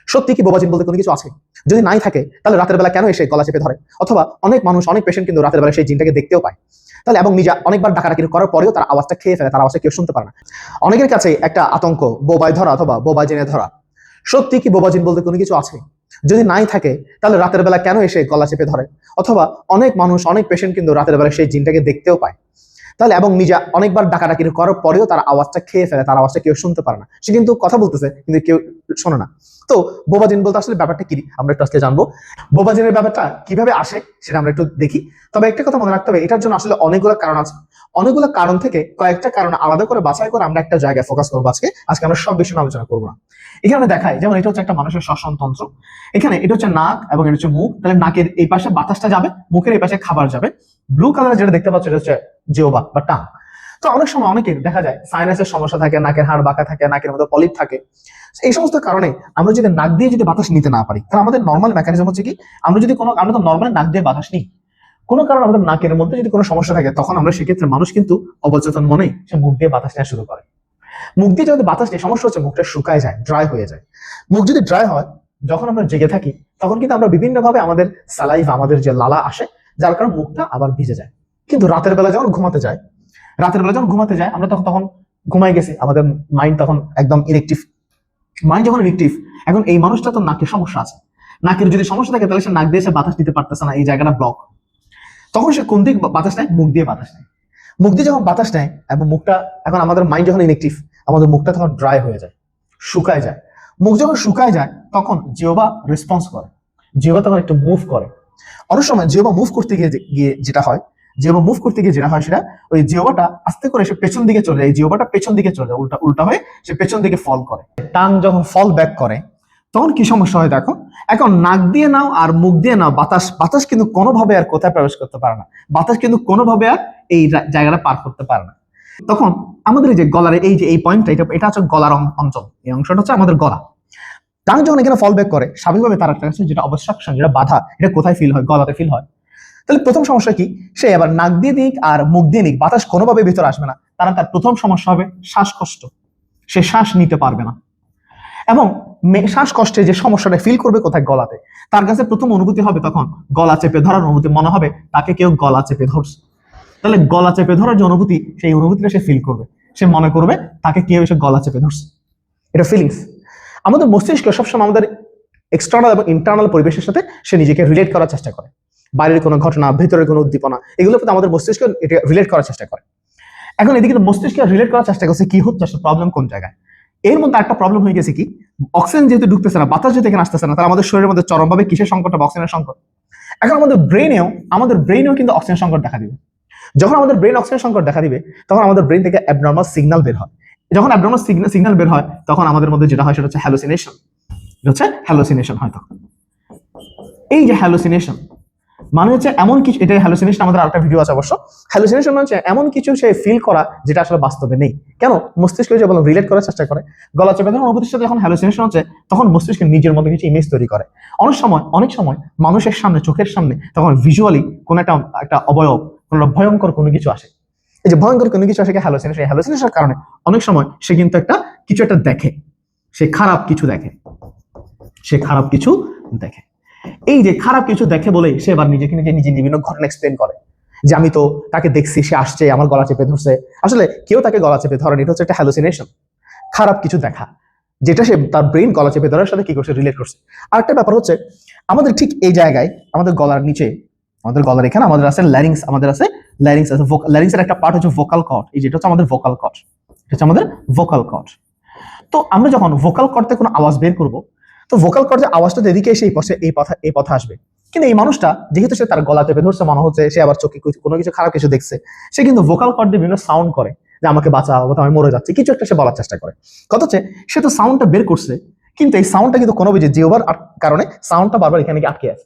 সত্যি কি বোবা জিন বলতে কোনো কিছু আছে? যদি নাই থাকে তাহলে রাতের বেলা কেন এসে গলা চেপে ধরে? অথবা অনেক মানুষ, অনেক পেশেন্ট কিন্তু রাতের বেলা সেই জিনটাকে দেখতেও পায়। তাহলে এবং নিজে অনেকবার ডাকাডাকি করার পরেও তার আওয়াজটা খেয়ে ফেলে, তার আওয়াজটা কেউ শুনতে পারে না। অনেকের কাছে একটা আতঙ্ক, বোবায় ধরা অথবা বোবা জিনে ধরা। সত্যি কি বোবা জিন বলতে কোনো কিছু আছে? যদি নাই থাকে তাহলে রাতের বেলা কেন এসে গলা চেপে ধরে? অথবা অনেক মানুষ, অনেক পেশেন্ট কিন্তু রাতের বেলা সেই জিনটাকে দেখতেও পায়। তাহলে এবং নিজে অনেকবার ডাকাডাকি করার পরেও তার আওয়াজটা খেয়ে ফেলে, তার আওয়াজটা কেউ শুনতে পারে না। সে কিন্তু কথা বলতেছে কিন্তু কেউ শোনে না। তো বোবা জিন বলতে আসলে ব্যাপারটা কি আমরা একটু আজকে জানবো। বোবা জিনের ব্যাপারটা কিভাবে আসে সেটা আমরা একটু দেখি। তবে একটা কথা মনে রাখতে হবে, এটার জন্য আসলে অনেকগুলো কারণ আছে। অনেকগুলো কারণ থেকে কয়েকটা কারণ আলাদা করে বাছাই করে আমরা একটা জায়গায় ফোকাস করবো। আজকে আমরা সব বিষয় আলোচনা করবো না। এখানে দেখায় যেমন এটা হচ্ছে একটা মানুষের শ্বসন তন্ত্র। এখানে এটা হচ্ছে নাক এবং এটা হচ্ছে মুখ। তাহলে নাকের এই পাশে বাতাসটা যাবে, মুখের এই পাশে খাবার যাবে। ব্লু কালার যেটা দেখতে পাচ্ছ এটা হচ্ছে জিহ্বা বা টাং। তো অনেক সময় অনেকের দেখা যায় সাইনাসের সমস্যা থাকে, নাকের হাড় বাঁকা থাকে, নাকের মধ্যে পলিপ থাকে। এই সমস্ত কারণে আমরা যদি নাক দিয়ে যদি বাতাস নিতে না পারি, তাহলে আমাদের নর্মাল মেকানিজম হচ্ছে কি, আমরা তো নর্মাল নাক দিয়ে বাতাস নিই। কোনো কারণে আমাদের নাকের মধ্যে যদি কোনো সমস্যা থাকে, তখন আমরা সেক্ষেত্রে মানুষ কিন্তু অবচেতন মনে সে মুখ দিয়ে বাতাস নেওয়া শুরু করে। মুখ দিয়ে যদি বাতাস নেই, সমস্যা হচ্ছে মুখটা শুকায় যায়, ড্রাই হয়ে যায়। মুখ যদি ড্রাই হয়, যখন আমরা জেগে থাকি তখন কিন্তু আমরা বিভিন্ন ভাবে আমাদের সালাইভ, আমাদের যে লালা আসে, যার কারণে মুখটা আবার ভিজে যায়। কিন্তু রাতের বেলা যখন ঘুমাতে যায় আমরা তখন ঘুমাই গেছি, আমাদের মাইন্ড তখন একদম ইরেকটিভ। মাইন্ড যখন ইরেকটিভ, এখন এই মানুষটা তো নাকের সমস্যা আছে, নাকের যদি সমস্যা থাকে তাহলে সে নাক দিয়ে সে বাতাস দিতে পারতেছে না, এই জায়গাটা ব্লক। তখন সে কোন দিক বাতাস নেয়? মুখ দিয়ে বাতাস নেয়। মুখ দিয়ে যখন বাতাস নেয় এবং মুখটা, এখন আমাদের মাইন্ড যখন ইনেকটিভ, আমাদের মুখটা তখন ড্রাই হয়ে যায়, শুকায় যায়। মুখ যখন শুকায় যায় তখন জিহ্বা রেসপন্স করে, জিহ্বা তখন একটু মুভ করে। অনেক সময় জিহ্বা মুভ করতে গিয়ে যেটা হয়, সেটা ওই জিহ্বাটা আস্তে করে সে পেছন দিকে চলে যায়, এই জিহ্বাটা পেছন দিকে চলে যায়, উল্টা হয়ে সে পেছন দিকে ফল করে। টাং যখন ফল ব্যাক করে তখন কি সমস্যা হয় দেখো। এখন নাক দিয়ে নাও আর মুখ দিয়ে নাও, বাতাস কিন্তু কোনোভাবে আর কোথায় প্রবেশ করতে পারে না, বাতাস কিন্তু কোনোভাবে আর এই জায়গাটা পার করতে পারে না। তখন আমাদের এই যে গলার এই পয়েন্টটা, এটা হচ্ছে গলার অঞ্চল, এই অংশটা হচ্ছে আমাদের গলা। টাং যখন এখানে ফল ব্যাক করে, স্বাভাবিকভাবে তার একটা যেটা অবস্ট্রাকশন, যেটা বাধা, এটা কোথায় ফিল হয়? গলাতে ফিল হয়। তাহলে প্রথম সমস্যা কি, সে আবার নাক দিয়ে নিক আর মুখ দিয়ে নিক, বাতাস কোনোভাবে ভিতরে আসবে না, তার প্রথম সমস্যা হবে শ্বাসকষ্ট, সে শ্বাস নিতে পারবে না। এবং শ্বাসকষ্টে যে সমস্যাটা ফিল করবে কোথায়? গলাতে। তার কাছে প্রথম অনুভূতি হবে তখন গলা চেপে ধরার অনুভূতি, মনে হবে তাকে কেউ গলা চেপে ধরছে। তাহলে গলা চেপে ধরার যে অনুভূতি, সেই অনুভূতিটা সে ফিল করবে, সে মনে করবে তাকে কেউ এসে গলা চেপে ধরছে। এটা ফিলিংস। আমাদের মস্তিষ্ক সবসময় আমাদের এক্সটার্নাল এবং ইন্টারনাল পরিবেশের সাথে সে নিজেকে রিলেট করার চেষ্টা করে। বাইরের কোনো ঘটনা, ভেতরের কোনো উদ্দীপনা, এগুলোর প্রতি আমাদের মস্তিষ্ক এটা রিলেট করার চেষ্টা করে। এখন এদিকে মস্তিষ্ক রিলেট করার চেষ্টা করছে, কি হচ্ছে আসলে, প্রবলেম কোন জায়গায়। এর মধ্যে একটা প্রবলেম হয়ে গেছে কি, অক্সিজেন যেহেতু ঢুকতেছে না, বাতাস যেহেতু এখানে আসতেছে না, তাহলে আমাদের শরীরের মধ্যে চরমভাবে কিসের সংকট হবে? অক্সিজেনের সংকট। এখন আমাদের ব্রেনেও কিন্তু অক্সিজেন সংকট দেখা দিবে। যখন আমাদের ব্রেন অক্সিজেন সংকট দেখা দিবে, তখন আমাদের ব্রেন থেকে অ্যাবনর্মাল সিগন্যাল বের হয়। যখন অ্যাবনর্মাল সিগন্যাল বের হয়, তখন আমাদের মধ্যে যেটা হয় সেটা হচ্ছে হ্যালোসিনেশন হয়। তখন এই যে হ্যালোসিনেশন মানে হচ্ছে এমন কিছু, এটা হ্যালোসিনেশন আমাদের আরেকটা ভিডিও আছে অবশ্য। হ্যালোসিনেশন মানে হচ্ছে এমন কিছু সে ফিল করা যেটা আসলে বাস্তবে নেই। কেন? মস্তিষ্ক যে বললাম রিলেট করার চেষ্টা করে। গলা চেপে ধরার অনুভূতির সাথে যখন হ্যালোসিনেশন হচ্ছে, তখন মস্তিষ্ক নিজের মধ্যে কিছু ইমেজ তৈরি করে। অনেক সময় মানুষের সামনে, চোখের সামনে তখন ভিজুয়ালি কোন একটা অবয়ব, কোন ভয়ঙ্কর কোনো কিছু আসে। এই যে ভয়ঙ্কর কোনো কিছু আসে হ্যালোসিনেশন। এই হ্যালোসিনেশনের কারণে অনেক সময় সে কিন্তু কিছু একটা দেখে, সে খারাপ কিছু দেখে। এই যে খারাপ কিছু দেখে বলে সে এবার নিজে বিভিন্ন ঘটনা এক্সপ্লেন করে, যে আমি তো তাকে দেখছি, সে আসছে আমার গলা চেপে ধরছে। আসলে কেউ তাকে গলা চেপে ধরেনি, এটা হচ্ছে একটা হ্যালুসিনেশন, খারাপ কিছু দেখা, যেটা সে তার ব্রেন গলা চেপে ধরার সাথে কি করছে, রিলেট করছে। আরেকটা ব্যাপার হচ্ছে, আমাদের ঠিক এই জায়গায়, আমাদের গলার নিচে, আমাদের গলার এখানে আমাদের আছে ল্যারিংস, ল্যারিংসের একটা পার্ট হচ্ছে ভোকাল কর্ড। এই যেটা হচ্ছে আমাদের ভোকাল কর্ড। তো আমরা যখন ভোকাল কর্ডে কোনো আওয়াজ বের করব, তো ভোকাল কর্ডের আওয়াজটা এদিকে এসে এই পথে আসবে। কিন্তু এই মানুষটা যেহেতু সে তার গলা চেপে ধরছে, মনে হচ্ছে সে আবার চোখে কোনো কিছু খারাপ কিছু দেখছে, সে কিন্তু ভোকাল কর্ড দিয়ে বিভিন্ন সাউন্ড করে, যে আমাকে বাঁচাও, আমি মরে যাচ্ছি, কিছু একটা সে বলার চেষ্টা করে। কত হচ্ছে সে তো সাউন্ডটা বের করছে, কিন্তু এই সাউন্ডটা কিন্তু কোনো জিহ্বার কারণে সাউন্ডটা বারবার এখানে আটকে আছে।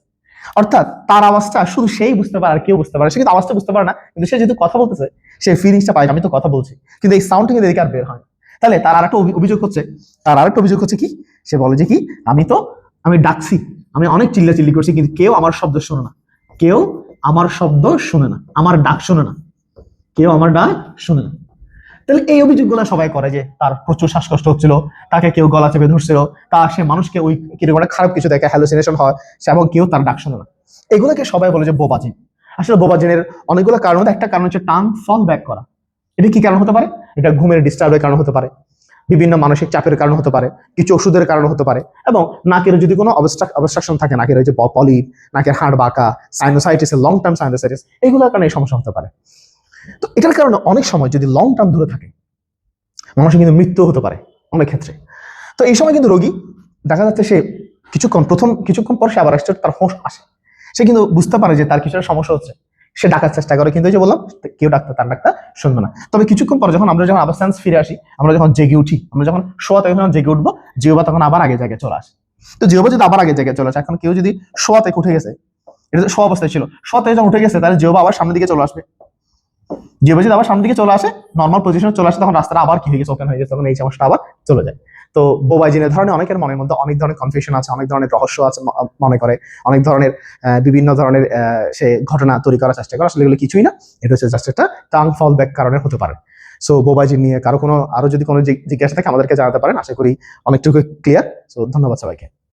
অর্থাৎ তার আওয়াজটা শুধু সেই বুঝতে পারে আর কেউ বুঝতে পারে। সে কিন্তু আওয়াজটা বুঝতে পারে না, কিন্তু সে যেহেতু কথা বলতেছে, সে ফিলিংসটা পায়, আমি তো কথা বলছি, কিন্তু এই সাউন্ডটা কিন্তু এদিকে আর বের হয়। তাহলে তার আরেকটা অভিযোগ হচ্ছে কি, সে বলে যে কি, আমি ডাকছি, আমি অনেক চিল্লাচিল্লি করছি, কিন্তু কেউ আমার শব্দ শোনে না, আমার ডাক শোনে না। তাহলে এই অভিযোগগুলো সবাই করে যে তার প্রচুর শ্বাসকষ্ট হচ্ছিল, তাকে কেউ গলা চেপে ধরছিল, সে মানুষকে ওই কিরকম একটা খারাপ কিছু দেখে, হ্যালুসিনেশন হয়, সে এবং কেউ তার ডাক শোনে না। এগুলোকে সবাই বলে যে বোবাজিন। আসলে বোবাজিনের অনেকগুলো কারণ, একটা কারণ হচ্ছে টাং ফল ব্যাক করা। এটা কি কারণ হতে পারে? এটা ঘুমের ডিস্টার্বের কারণ হতে পারে, বিভিন্ন মানসিক চাপের কারণ হতে পারে, কিছু ওষুধের কারণ হতে পারে, এবং নাকের যদি কোনো অবস্ট্রাকশন থাকে, নাকের যে পলিপ, নাকের হাড় বাঁকা, সাইনোসাইটিস, লং টার্ম সাইনোসাইটিস, এগুলোর কারণে এই সমস্যা হতে পারে। তো এটার কারণে অনেক সময় যদি লং টার্ম ধরে থাকে, মানুষের কিন্তু মৃত্যু হতে পারে অনেক ক্ষেত্রে। তো এই সময় কিন্তু রোগী দেখা যাচ্ছে সে কিছুক্ষণ পর সে আবার আসছে, তার হোশ আসে, সে কিন্তু বুঝতে পারে যে তার কিছু সমস্যা হচ্ছে, সে ডাকার চেষ্টা করে, কিন্তু এই যে বললাম কেউ তার ডাক্তার শুনবে না। তবে কিছুক্ষণ পর যখন আমরা আবার সেন্স ফিরে আসি, আমরা যখন জেগে উঠি, আমরা যখন শোয়াতে যখন জেগে উঠবো, জিহ্বা তখন আবার আগে জায়গায় চলে আসে। তো জিহ্বা যদি আবার আগে জায়গায় চলে আসে, এখন কেউ যদি শোয়াতে উঠে গেছে, এটা তো শোয়া অবস্থায় ছিল, শোয়াতে যখন উঠে গেছে, তাহলে জিহ্বা আবার সামনের দিকে চলে আসবে। জিহ্বা যদি আবার সামনের দিকে চলে আসে, নর্মাল পজিশনে চলে আসে, তখন রাস্তাটা আবার কি হয়ে গেছে, ওপেন হয়ে গেছে, তখন এই সমস্যা আবার চলে যায়। তো বোবাইজিনের ধরনের অনেকের মনের মধ্যে অনেক ধরনের কনফিউশন আছে, অনেক ধরনের রহস্য আছে, মনে করে অনেক ধরনের বিভিন্ন ধরনের সে ঘটনা তৈরি করার চেষ্টা করে। আসলে এগুলো কিছুই না, এটা হচ্ছে জাস্ট একটা টাং ফল ব্যাক কারণে হতে পারে। সো বোবাইজিন নিয়ে কারো আরো যদি কোনো জিজ্ঞাসা থাকে আমাদেরকে জানাতে পারেন, আশা করি অনেকটুকু ক্লিয়ার। সো ধন্যবাদ সবাইকে।